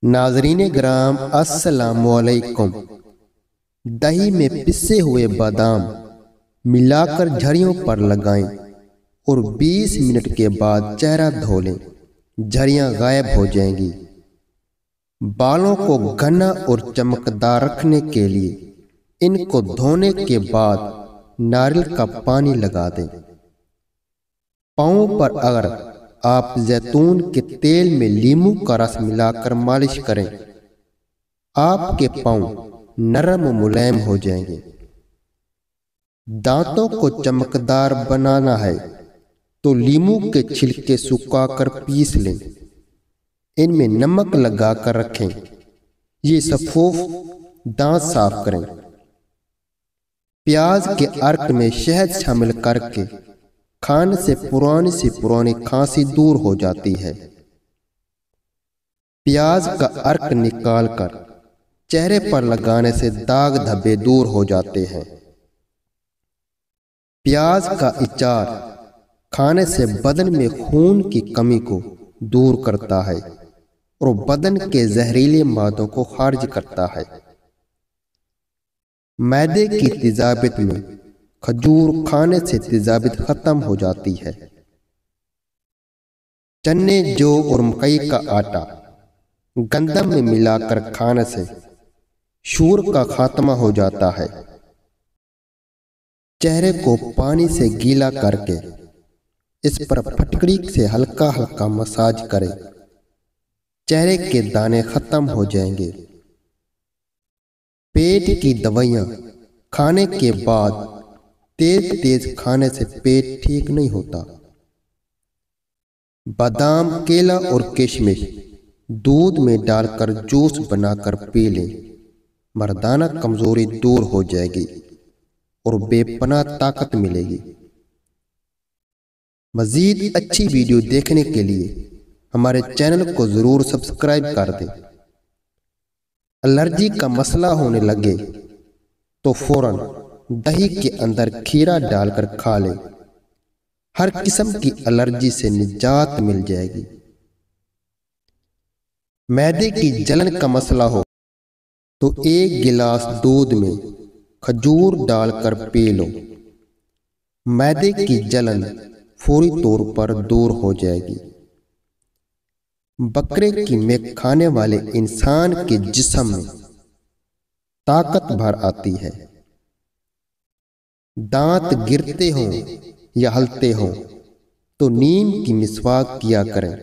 ناظرین گرام السلام علیکم۔ دہی میں پسے ہوئے بادام ملا کر جھڑیوں پر لگائیں اور 20 منٹ کے بعد چہرہ دھو لیں، جھڑیاں غائب ہو جائیں گی۔ بالوں کو گھنا اور چمکدار رکھنے کے لیے ان کو دھونے کے بعد ناریل کا پانی لگا دیں۔ پاؤں پر اگر آپ زیتون کے تیل میں لیموں کا رس ملا کر مالش کریں، آپ کے پاؤں نرم و ملائم ہو جائیں گے۔ دانتوں کو چمکدار بنانا ہے تو لیموں کے چھلکے سکھا کر پیس لیں، ان میں نمک لگا کر رکھیں، یہ سفوف دانت صاف کریں۔ پیاز کے عرق میں شہد شامل کر کے کھانے سے پرانی کھانسی دور ہو جاتی ہے۔ پیاز کا عرق نکال کر چہرے پر لگانے سے داغ دھبے دور ہو جاتے ہیں۔ پیاز کا اچار کھانے سے بدن میں خون کی کمی کو دور کرتا ہے اور بدن کے زہریلے مادوں کو خارج کرتا ہے۔ معدے کی تیزابیت میں کھجور کھانے سے تیزابیت ختم ہو جاتی ہے۔ چنے، جو اور مکئی کا آٹا گندم میں ملا کر کھانے سے شور کا خاتمہ ہو جاتا ہے۔ چہرے کو پانی سے گیلا کر کے اس پر پھٹکڑی سے ہلکا ہلکا مساج کریں، چہرے کے دانے ختم ہو جائیں گے۔ پیٹ کی دوائیاں کھانے کے بعد تیز کھانے سے پیٹ ٹھیک نہیں ہوتا۔ بادام، کیلا اور کشمش دودھ میں ڈال کر جوس بنا کر پی لیں، مردانہ کمزوری دور ہو جائے گی اور بے پناہ طاقت ملے گی۔ مزید اچھی ویڈیو دیکھنے کے لیے ہمارے چینل کو ضرور سبسکرائب کر دیں۔ الرجی کا مسئلہ ہونے لگے تو فوراً دہی کے اندر کھیرا ڈال کر کھا لیں، ہر قسم کی الرجی سے نجات مل جائے گی۔ معدے کی جلن کا مسئلہ ہو تو 1 گلاس دودھ میں کھجور ڈال کر پی لو، معدے کی جلن فوری طور پر دور ہو جائے گی۔ بکرے کی میخ کھانے والے انسان کے جسم میں طاقت بھر آتی ہے۔ دانت گرتے ہوں یا ہلتے ہوں تو نیم کی مسواک کیا کریں۔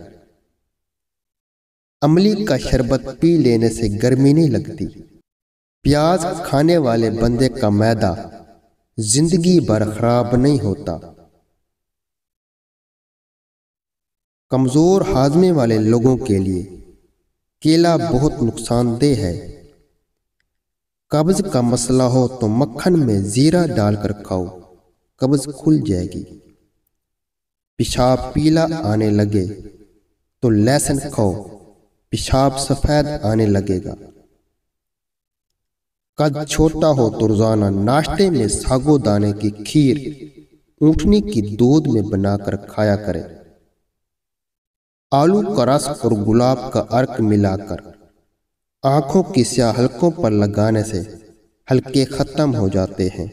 املی کا شربت پی لینے سے گرمی نہیں لگتی۔ پیاز کھانے والے بندے کا معدہ زندگی بھر خراب نہیں ہوتا۔ کمزور ہاضمے والے لوگوں کے لیے کیلا بہت نقصان دہ ہے۔ قبض کا مسئلہ ہو تو مکھن میں زیرہ ڈال کر کھاؤ، قبض کھل جائے گی۔ پیشاب پیلا آنے لگے تو لہسن کھاؤ، پیشاب سفید آنے لگے گا۔ قد چھوٹا ہو تو روزانہ ناشتے میں ساگو دانے کی کھیر اونٹنی کی دودھ میں بنا کر کھایا کریں۔ آلو کا رس اور گلاب کا عرق ملا کر آنکھوں کی سیاہ حلقوں پر لگانے سے حلقے ختم ہو جاتے ہیں۔